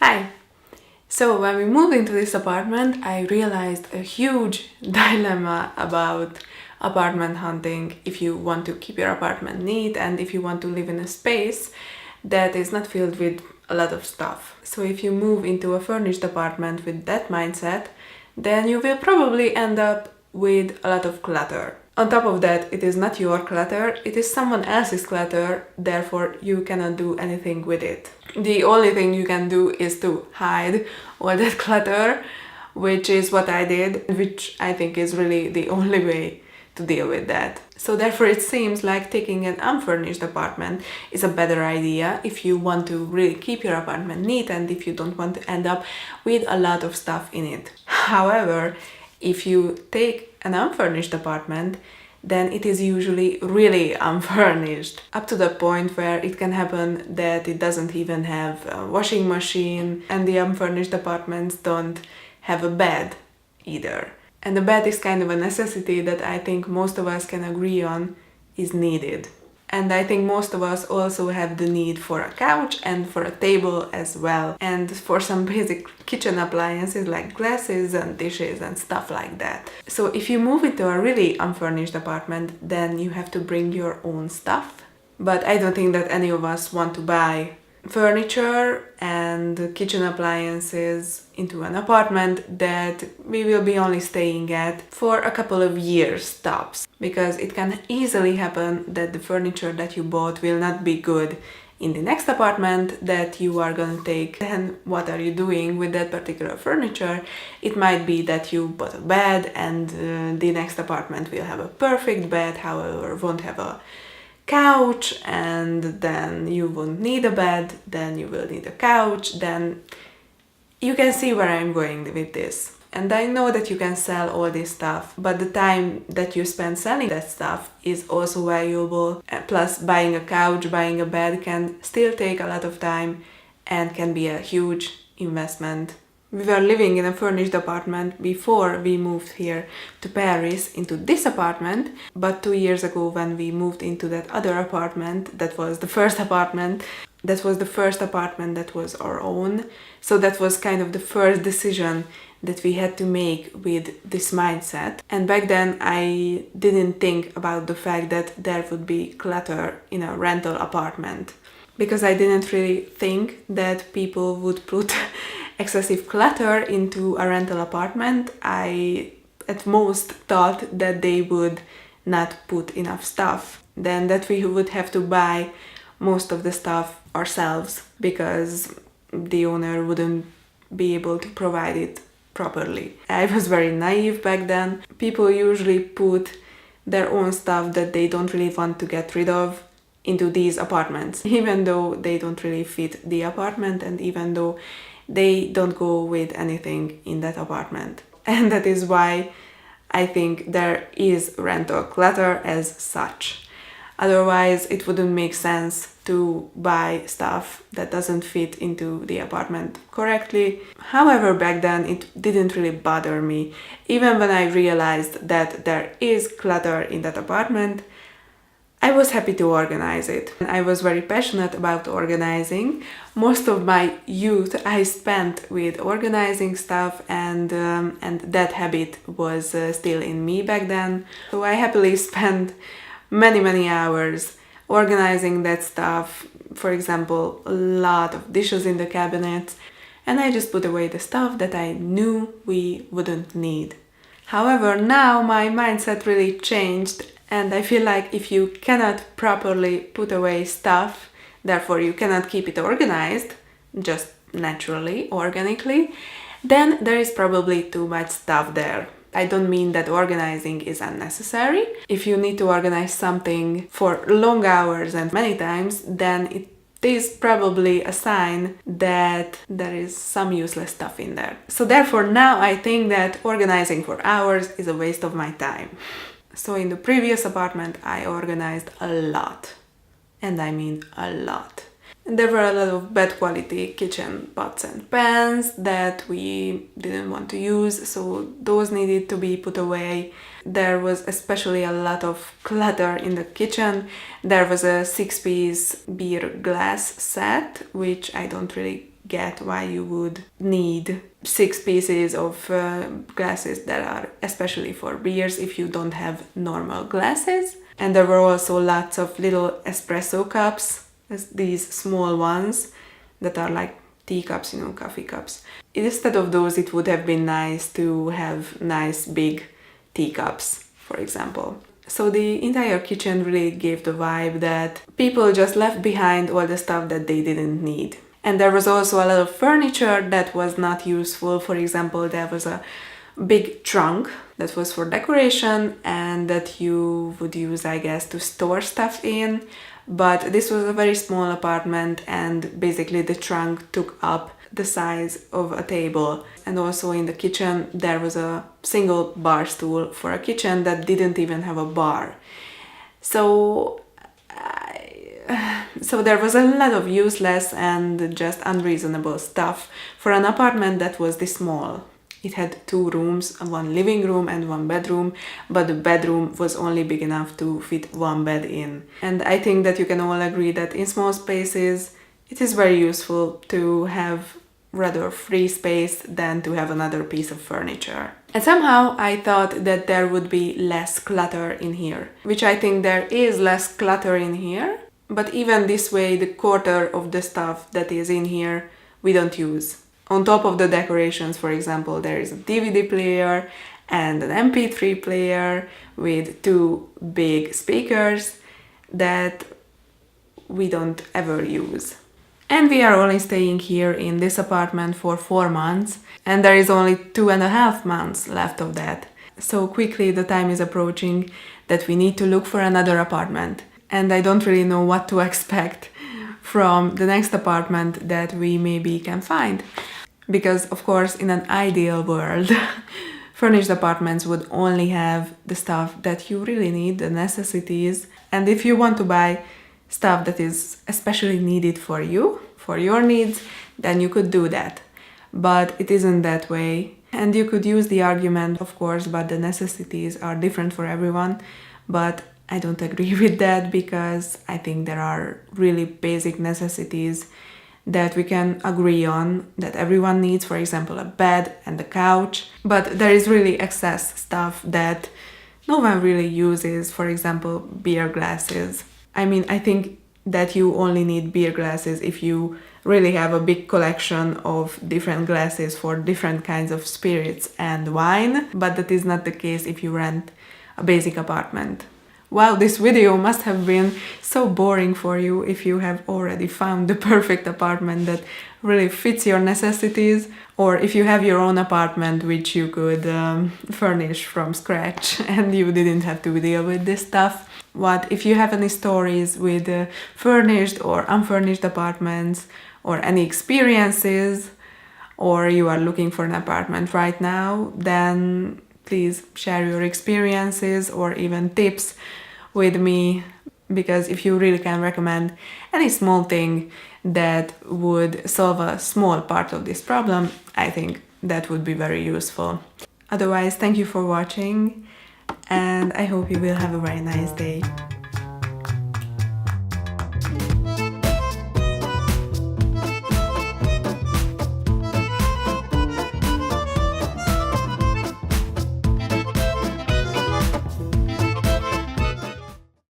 Hi! So when we moved into this apartment, I realized a huge dilemma about apartment hunting if you want to keep your apartment neat and if you want to live in a space that is not filled with a lot of stuff. So if you move into a furnished apartment with that mindset, then you will probably end up with a lot of clutter. On top of that, it is not your clutter, it is someone else's clutter, therefore you cannot do anything with it. The only thing you can do is to hide all that clutter, which is what I did, which I think is really the only way to deal with that. So therefore it seems like taking an unfurnished apartment is a better idea if you want to really keep your apartment neat and if you don't want to end up with a lot of stuff in it. However, if you take an unfurnished apartment, then it is usually really unfurnished, up to the point where it can happen that it doesn't even have a washing machine, and the unfurnished apartments don't have a bed either. And the bed is kind of a necessity that I think most of us can agree on is needed. And I think most of us also have the need for a couch and for a table as well, and for some basic kitchen appliances like glasses and dishes and stuff like that. So if you move into a really unfurnished apartment, then you have to bring your own stuff. But I don't think that any of us want to buy furniture and kitchen appliances into an apartment that we will be only staying at for a couple of years tops, because it can easily happen that the furniture that you bought will not be good in the next apartment that you are gonna take. Then what are you doing with that particular furniture? It might be that you bought a bed and the next apartment will have a perfect bed, however won't have a couch, and then you won't need a bed, then you will need a couch. Then you can see where I'm going with this. And I know that you can sell all this stuff, but the time that you spend selling that stuff is also valuable. Plus, buying a couch, buying a bed can still take a lot of time and can be a huge investment. We were living in a furnished apartment before we moved here to Paris into this apartment, but 2 years ago when we moved into that other apartment, that was the first apartment that was our own. So that was kind of the first decision that we had to make with this mindset. And back then I didn't think about the fact that there would be clutter in a rental apartment, because I didn't really think that people would put excessive clutter into a rental apartment. I at most thought that they would not put enough stuff, then that we would have to buy most of the stuff ourselves because the owner wouldn't be able to provide it properly. I was very naive back then. People usually put their own stuff that they don't really want to get rid of into these apartments, even though they don't really fit the apartment and even though they don't go with anything in that apartment. And that is why I think there is rental clutter as such. Otherwise, it wouldn't make sense to buy stuff that doesn't fit into the apartment correctly. However, back then it didn't really bother me. Even when I realized that there is clutter in that apartment, I was happy to organize it. I was very passionate about organizing. Most of my youth I spent with organizing stuff, and that habit was still in me back then. So I happily spent many hours organizing that stuff. For example, a lot of dishes in the cabinet, and I just put away the stuff that I knew we wouldn't need. However, now my mindset really changed. And I feel like if you cannot properly put away stuff, therefore you cannot keep it organized, just naturally, organically, then there is probably too much stuff there. I don't mean that organizing is unnecessary. If you need to organize something for long hours and many times, then it is probably a sign that there is some useless stuff in there. So therefore now I think that organizing for hours is a waste of my time. So in the previous apartment, I organized a lot, and I mean a lot. And there were a lot of bad quality kitchen pots and pans that we didn't want to use, so those needed to be put away. There was especially a lot of clutter in the kitchen. There was a 6-piece beer glass set, which I don't really get why you would need 6 pieces of glasses that are especially for beers if you don't have normal glasses. And there were also lots of little espresso cups, these small ones that are like teacups, coffee cups. Instead of those, it would have been nice to have nice big teacups, for example. So the entire kitchen really gave the vibe that people just left behind all the stuff that they didn't need. And there was also a lot of furniture that was not useful. For example, there was a big trunk that was for decoration and that you would use, I guess, to store stuff in. But this was a very small apartment, and basically the trunk took up the size of a table. And also in the kitchen there was a single bar stool for a kitchen that didn't even have a bar. So there was a lot of useless and just unreasonable stuff for an apartment that was this small. It had 2 rooms, one living room and one bedroom, but the bedroom was only big enough to fit one bed in. And I think that you can all agree that in small spaces it is very useful to have rather free space than to have another piece of furniture. And somehow I thought that there would be less clutter in here, which I think there is less clutter in here, but even this way the quarter of the stuff that is in here we don't use. On top of the decorations, for example, there is a DVD player and an MP3 player with 2 big speakers that we don't ever use. And we are only staying here in this apartment for 4 months, and there is only 2.5 months left of that. So quickly the time is approaching that we need to look for another apartment. And I don't really know what to expect from the next apartment that we maybe can find. Because, of course, in an ideal world, furnished apartments would only have the stuff that you really need, the necessities. And if you want to buy stuff that is especially needed for you, for your needs, then you could do that. But it isn't that way. And you could use the argument, of course, but the necessities are different for everyone. But I don't agree with that, because I think there are really basic necessities that we can agree on that everyone needs, for example, a bed and a couch. But there is really excess stuff that no one really uses, for example, beer glasses. I mean, I think that you only need beer glasses if you really have a big collection of different glasses for different kinds of spirits and wine, but that is not the case if you rent a basic apartment. Wow, this video must have been so boring for you if you have already found the perfect apartment that really fits your necessities, or if you have your own apartment which you could furnish from scratch and you didn't have to deal with this stuff. What if you have any stories with furnished or unfurnished apartments, or any experiences, or you are looking for an apartment right now, then please share your experiences or even tips with me, because if you really can recommend any small thing that would solve a small part of this problem, I think that would be very useful. Otherwise, thank you for watching, and I hope you will have a very nice day.